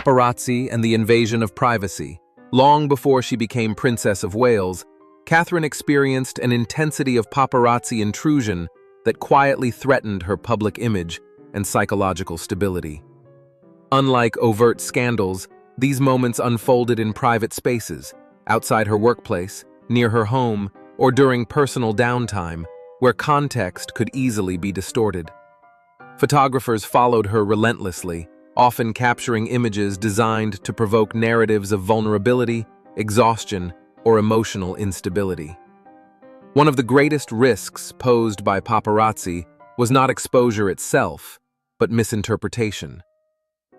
paparazzi and the invasion of privacy. Long before she became Princess of Wales, Catherine experienced an intensity of paparazzi intrusion that quietly threatened her public image and psychological stability. Unlike overt scandals, these moments unfolded in private spaces, outside her workplace, near her home, or during personal downtime, where context could easily be distorted. Photographers followed her relentlessly, often capturing images designed to provoke narratives of vulnerability, exhaustion, or emotional instability. One of the greatest risks posed by paparazzi was not exposure itself, but misinterpretation.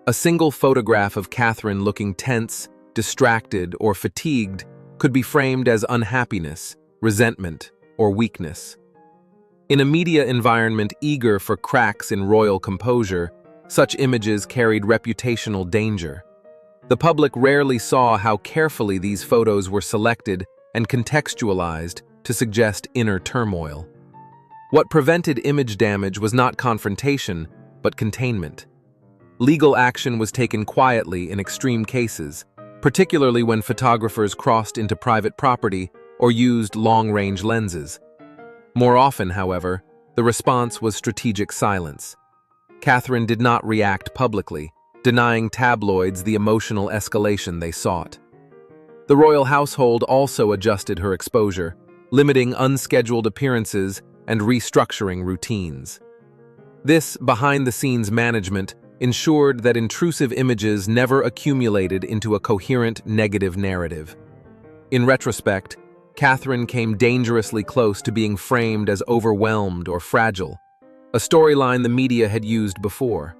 A single photograph of Catherine looking tense, distracted, or fatigued could be framed as unhappiness, resentment, or weakness. In a media environment eager for cracks in royal composure, such images carried reputational danger. The public rarely saw how carefully these photos were selected and contextualized to suggest inner turmoil. What prevented image damage was not confrontation, but containment. Legal action was taken quietly in extreme cases, particularly when photographers crossed into private property or used long-range lenses. More often, however, the response was strategic silence. Catherine did not react publicly, denying tabloids the emotional escalation they sought. The royal household also adjusted her exposure, limiting unscheduled appearances and restructuring routines. This behind-the-scenes management ensured that intrusive images never accumulated into a coherent negative narrative. In retrospect, Catherine came dangerously close to being framed as overwhelmed or fragile, a storyline the media had used before.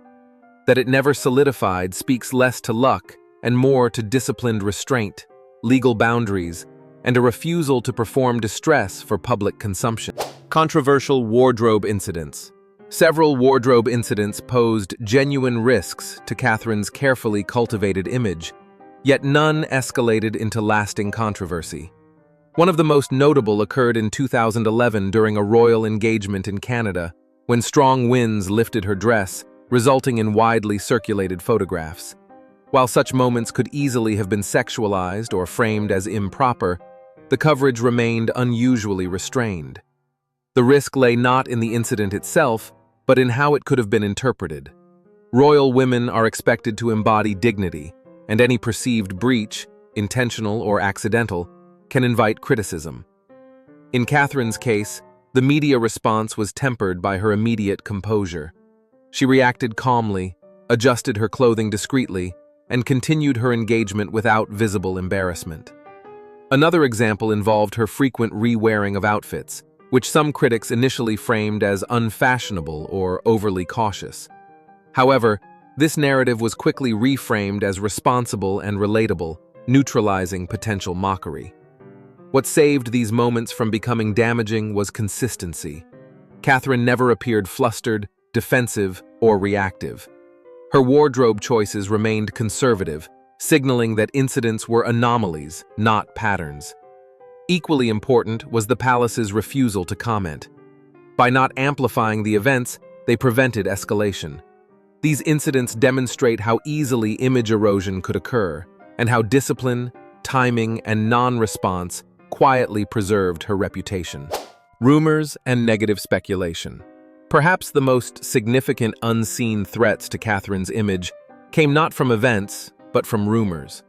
That it never solidified speaks less to luck and more to disciplined restraint, legal boundaries, and a refusal to perform distress for public consumption. Controversial wardrobe incidents. Several wardrobe incidents posed genuine risks to Catherine's carefully cultivated image, yet none escalated into lasting controversy. One of the most notable occurred in 2011 during a royal engagement in Canada, when strong winds lifted her dress, resulting in widely circulated photographs. While such moments could easily have been sexualized or framed as improper, the coverage remained unusually restrained. The risk lay not in the incident itself, but in how it could have been interpreted. Royal women are expected to embody dignity, and any perceived breach, intentional or accidental, can invite criticism. In Catherine's case, the media response was tempered by her immediate composure. She reacted calmly, adjusted her clothing discreetly, and continued her engagement without visible embarrassment. Another example involved her frequent re-wearing of outfits, which some critics initially framed as unfashionable or overly cautious. However, this narrative was quickly reframed as responsible and relatable, neutralizing potential mockery. What saved these moments from becoming damaging was consistency. Catherine never appeared flustered, defensive, or reactive. Her wardrobe choices remained conservative, signaling that incidents were anomalies, not patterns. Equally important was the palace's refusal to comment. By not amplifying the events, they prevented escalation. These incidents demonstrate how easily image erosion could occur, and how discipline, timing, and non-response quietly preserved her reputation. Rumors and negative speculation. Perhaps the most significant unseen threats to Catherine's image came not from events, but from rumors.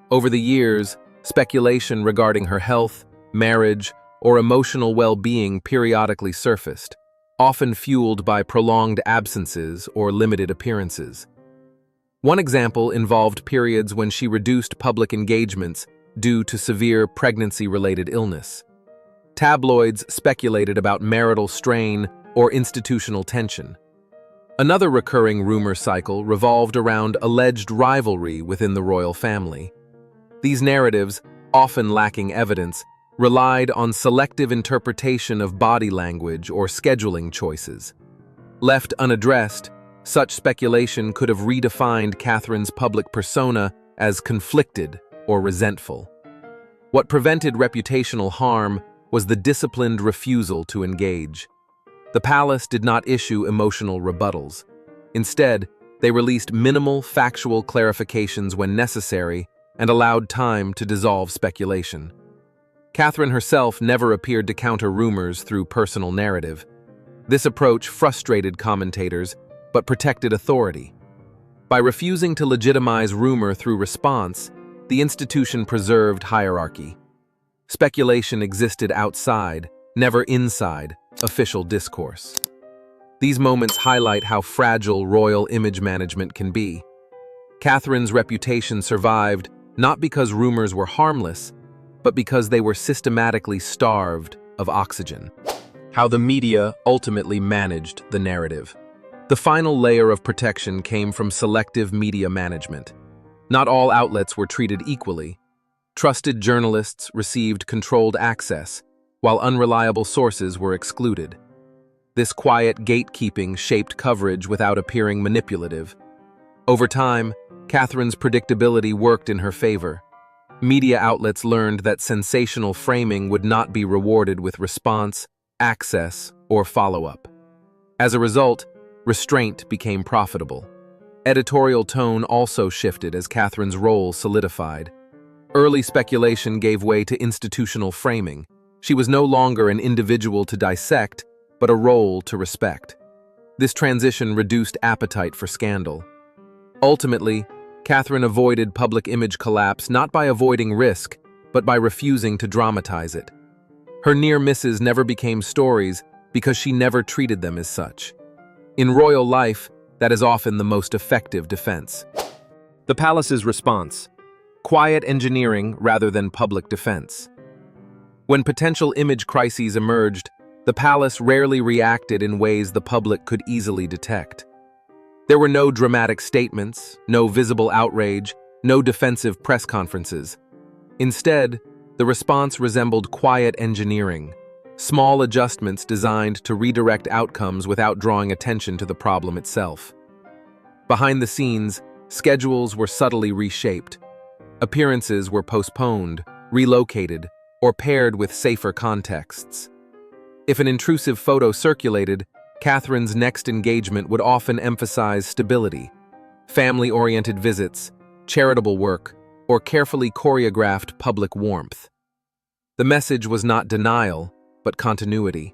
Over the years, speculation regarding her health, marriage, or emotional well-being periodically surfaced, often fueled by prolonged absences or limited appearances. One example involved periods when she reduced public engagements due to severe pregnancy-related illness. Tabloids speculated about marital strain or institutional tension. Another recurring rumor cycle revolved around alleged rivalry within the royal family. These narratives, often lacking evidence, relied on selective interpretation of body language or scheduling choices. Left unaddressed, such speculation could have redefined Catherine's public persona as conflicted or resentful. What prevented reputational harm was the disciplined refusal to engage. The palace did not issue emotional rebuttals. Instead, They released minimal factual clarifications when necessary and allowed time to dissolve speculation. Catherine herself never appeared to counter rumors through personal narrative. This approach frustrated commentators but protected authority. By refusing to legitimize rumor through response, the institution preserved hierarchy. Speculation existed outside, never inside, official discourse. These moments highlight how fragile royal image management can be. Catherine's reputation survived not because rumors were harmless, but because they were systematically starved of oxygen. How the media ultimately managed the narrative. The final layer of protection came from selective media management. Not all outlets were treated equally. Trusted journalists received controlled access, while unreliable sources were excluded. This quiet gatekeeping shaped coverage without appearing manipulative. Over time, Catherine's predictability worked in her favor. Media outlets learned that sensational framing would not be rewarded with response, access, or follow-up. As a result, restraint became profitable. Editorial tone also shifted as Catherine's role solidified. Early speculation gave way to institutional framing. She was no longer an individual to dissect, but a role to respect. This transition reduced appetite for scandal. Ultimately, Catherine avoided public image collapse not by avoiding risk, but by refusing to dramatize it. Her near misses never became stories because she never treated them as such. In royal life, that is often the most effective defense. The palace's response: quiet engineering rather than public defense. When potential image crises emerged, the palace rarely reacted in ways the public could easily detect. There were no dramatic statements, no visible outrage, no defensive press conferences. Instead, the response resembled quiet engineering, small adjustments designed to redirect outcomes without drawing attention to the problem itself. Behind the scenes, schedules were subtly reshaped. Appearances were postponed, relocated, or paired with safer contexts. If an intrusive photo circulated, Catherine's next engagement would often emphasize stability, family-oriented visits, charitable work, or carefully choreographed public warmth. The message was not denial, but continuity.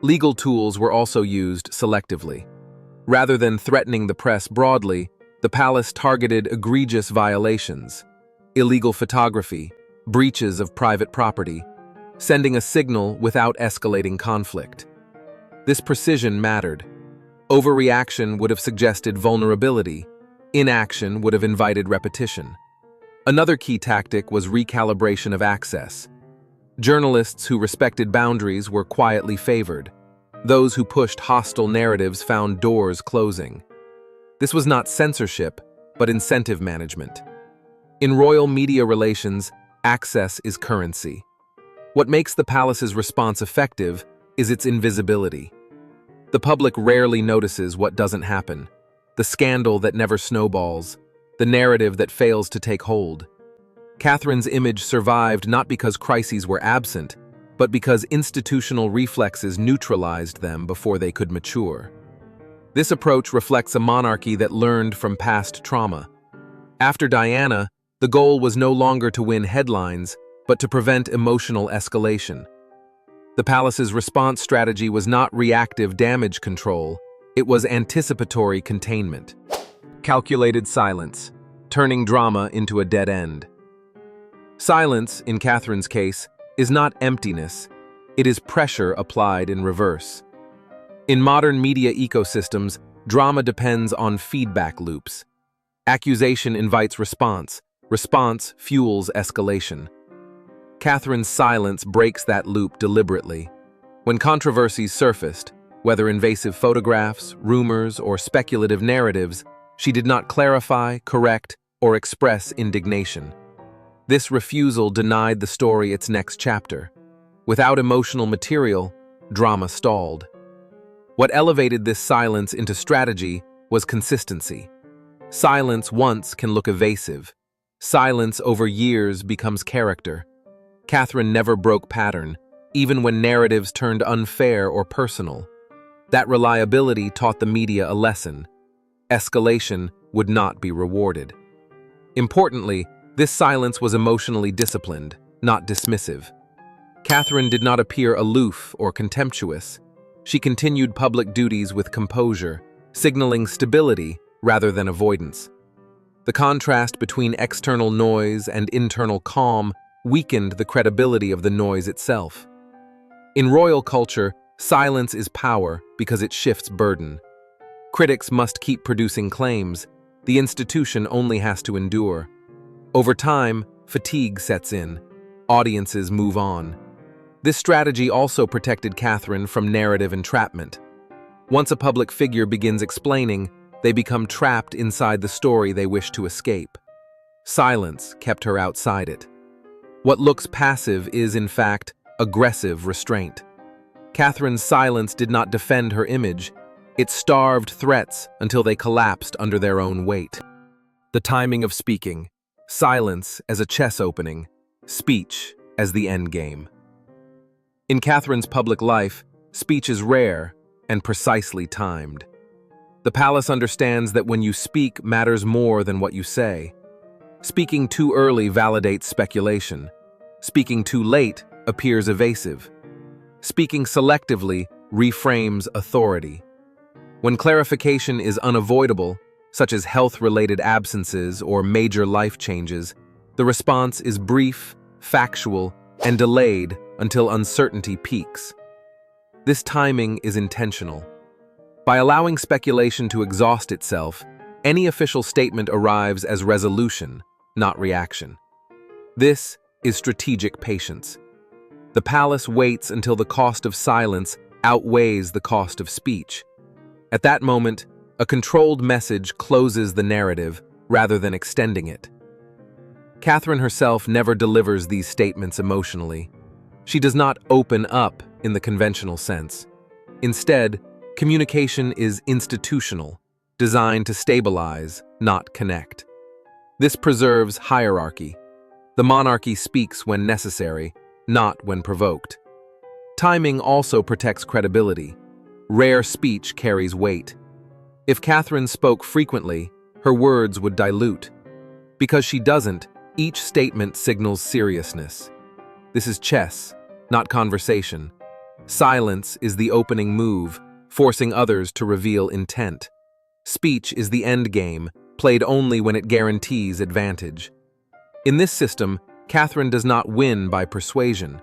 Legal tools were also used selectively. Rather than threatening the press broadly, the palace targeted egregious violations, illegal photography, breaches of private property, sending a signal without escalating conflict. This precision mattered. Overreaction would have suggested vulnerability. Inaction would have invited repetition. Another key tactic was recalibration of access. Journalists who respected boundaries were quietly favored. Those who pushed hostile narratives found doors closing. This was not censorship, but incentive management. In royal media relations, access is currency. What makes the palace's response effective is its invisibility. The public rarely notices what doesn't happen, the scandal that never snowballs, the narrative that fails to take hold. Catherine's image survived not because crises were absent, but because institutional reflexes neutralized them before they could mature. This approach reflects a monarchy that learned from past trauma. After Diana, the goal was no longer to win headlines, but to prevent emotional escalation. The palace's response strategy was not reactive damage control, it was anticipatory containment. Calculated silence, turning drama into a dead end. Silence, in Catherine's case, is not emptiness, it is pressure applied in reverse. In modern media ecosystems, drama depends on feedback loops. Accusation invites response, response fuels escalation. Catherine's silence breaks that loop deliberately. When controversies surfaced, whether invasive photographs, rumors, or speculative narratives, she did not clarify, correct, or express indignation. This refusal denied the story its next chapter. Without emotional material, drama stalled. What elevated this silence into strategy was consistency. Silence once can look evasive. Silence over years becomes character. Catherine never broke pattern, even when narratives turned unfair or personal. That reliability taught the media a lesson. Escalation would not be rewarded. Importantly, this silence was emotionally disciplined, not dismissive. Catherine did not appear aloof or contemptuous. She continued public duties with composure, signaling stability rather than avoidance. The contrast between external noise and internal calm weakened the credibility of the noise itself. In royal culture, silence is power because it shifts burden. Critics must keep producing claims. The institution only has to endure. Over time, fatigue sets in. Audiences move on. This strategy also protected Catherine from narrative entrapment. Once a public figure begins explaining, they become trapped inside the story they wish to escape. Silence kept her outside it. What looks passive is, in fact, aggressive restraint. Catherine's silence did not defend her image. It starved threats until they collapsed under their own weight. The timing of speaking, silence as a chess opening, speech as the endgame. In Catherine's public life, speech is rare and precisely timed. The palace understands that when you speak matters more than what you say. Speaking too early validates speculation. Speaking too late appears evasive. Speaking selectively reframes authority. When clarification is unavoidable, such as health-related absences or major life changes, the response is brief, factual, and delayed until uncertainty peaks. This timing is intentional. By allowing speculation to exhaust itself, any official statement arrives as resolution, not reaction. This is strategic patience. The palace waits until the cost of silence outweighs the cost of speech. At that moment, a controlled message closes the narrative rather than extending it. Catherine herself never delivers these statements emotionally. She does not open up in the conventional sense. Instead, communication is institutional, designed to stabilize, not connect. This preserves hierarchy. The monarchy speaks when necessary, not when provoked. Timing also protects credibility. Rare speech carries weight. If Catherine spoke frequently, her words would dilute. Because she doesn't, each statement signals seriousness. This is chess, not conversation. Silence is the opening move, forcing others to reveal intent. Speech is the end game, played only when it guarantees advantage. In this system, Catherine does not win by persuasion.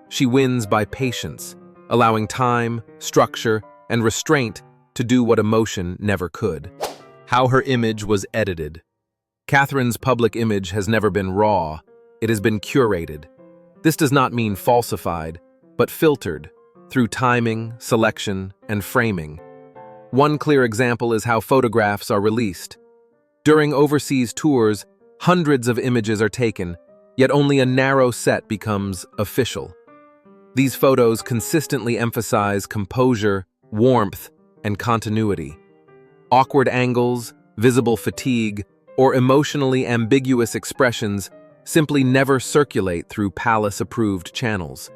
She wins by patience, allowing time, structure, and restraint to do what emotion never could. How her image was edited. Catherine's public image has never been raw, it has been curated. This does not mean falsified, but filtered, through timing, selection, and framing. One clear example is how photographs are released. During overseas tours, hundreds of images are taken, yet only a narrow set becomes official. These photos consistently emphasize composure, warmth, and continuity. Awkward angles, visible fatigue, or emotionally ambiguous expressions simply never circulate through palace-approved channels.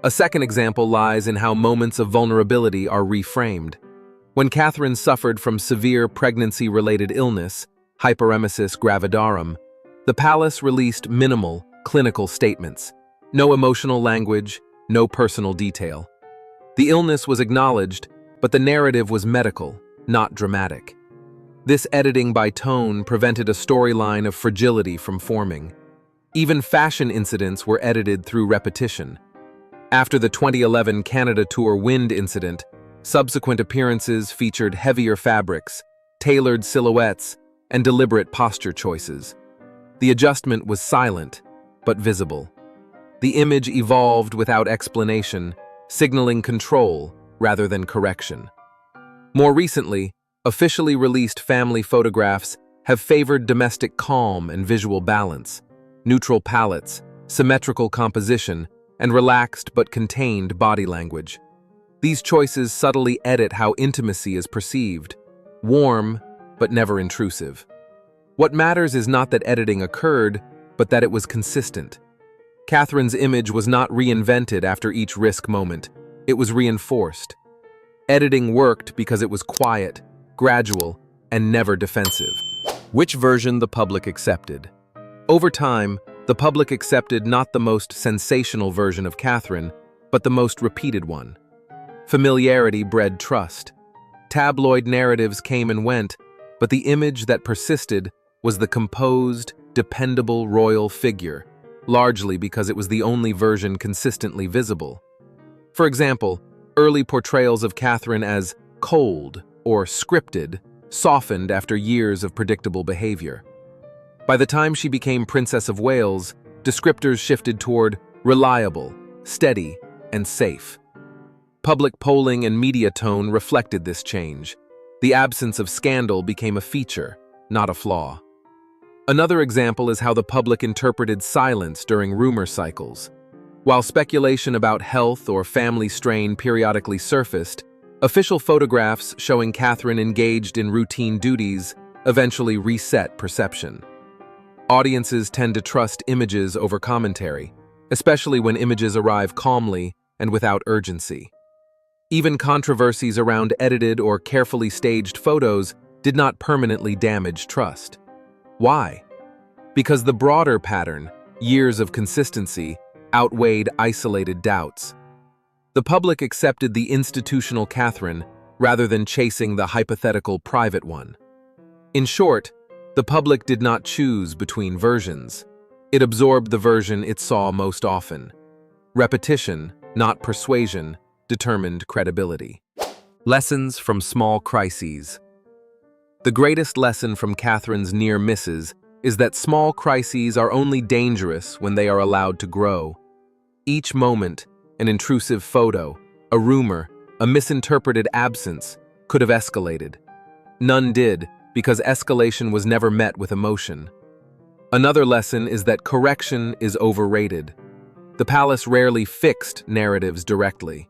A second example lies in how moments of vulnerability are reframed. When Catherine suffered from severe pregnancy-related illness, hyperemesis gravidarum, the palace released minimal, clinical statements. No emotional language, no personal detail. The illness was acknowledged, but the narrative was medical, not dramatic. This editing by tone prevented a storyline of fragility from forming. Even fashion incidents were edited through repetition. After the 2011 Canada Tour wind incident, subsequent appearances featured heavier fabrics, tailored silhouettes, and deliberate posture choices. The adjustment was silent, but visible. The image evolved without explanation, signaling control rather than correction. More recently, officially released family photographs have favored domestic calm and visual balance, neutral palettes, symmetrical composition, and relaxed but contained body language. These choices subtly edit how intimacy is perceived, warm but never intrusive. What matters is not that editing occurred, but that it was consistent. Catherine's image was not reinvented after each risk moment, it was reinforced. Editing worked because it was quiet, gradual, and never defensive. Which version the public accepted? Over time, the public accepted not the most sensational version of Catherine, but the most repeated one. Familiarity bred trust. Tabloid narratives came and went, but the image that persisted was the composed, dependable royal figure, largely because it was the only version consistently visible. For example, early portrayals of Catherine as cold or scripted softened after years of predictable behavior. By the time she became Princess of Wales, descriptors shifted toward reliable, steady, and safe. Public polling and media tone reflected this change. The absence of scandal became a feature, not a flaw. Another example is how the public interpreted silence during rumor cycles. While speculation about health or family strain periodically surfaced, official photographs showing Catherine engaged in routine duties eventually reset perception. Audiences tend to trust images over commentary, especially when images arrive calmly and without urgency. Even controversies around edited or carefully staged photos did not permanently damage trust. Why? Because the broader pattern, years of consistency, outweighed isolated doubts. The public accepted the institutional Catherine rather than chasing the hypothetical private one. In short, the public did not choose between versions. It absorbed the version it saw most often. Repetition, not persuasion, determined credibility. Lessons from small crises. The greatest lesson from Catherine's near misses is that small crises are only dangerous when they are allowed to grow. Each moment, an intrusive photo, a rumor, a misinterpreted absence, could have escalated. None did, because escalation was never met with emotion. Another lesson is that correction is overrated. The palace rarely fixed narratives directly.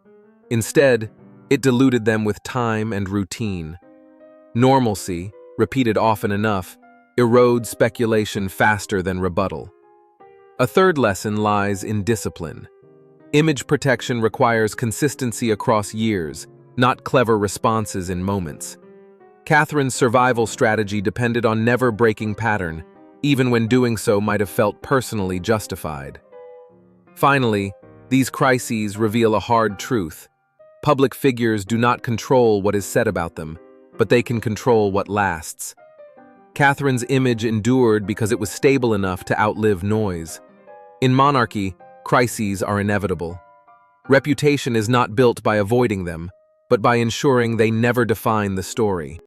Instead, it diluted them with time and routine. Normalcy, repeated often enough, erodes speculation faster than rebuttal. A third lesson lies in discipline. Image protection requires consistency across years, not clever responses in moments. Catherine's survival strategy depended on never breaking pattern, even when doing so might have felt personally justified. Finally, these crises reveal a hard truth. Public figures do not control what is said about them, but they can control what lasts. Catherine's image endured because it was stable enough to outlive noise. In monarchy, crises are inevitable. Reputation is not built by avoiding them, but by ensuring they never define the story.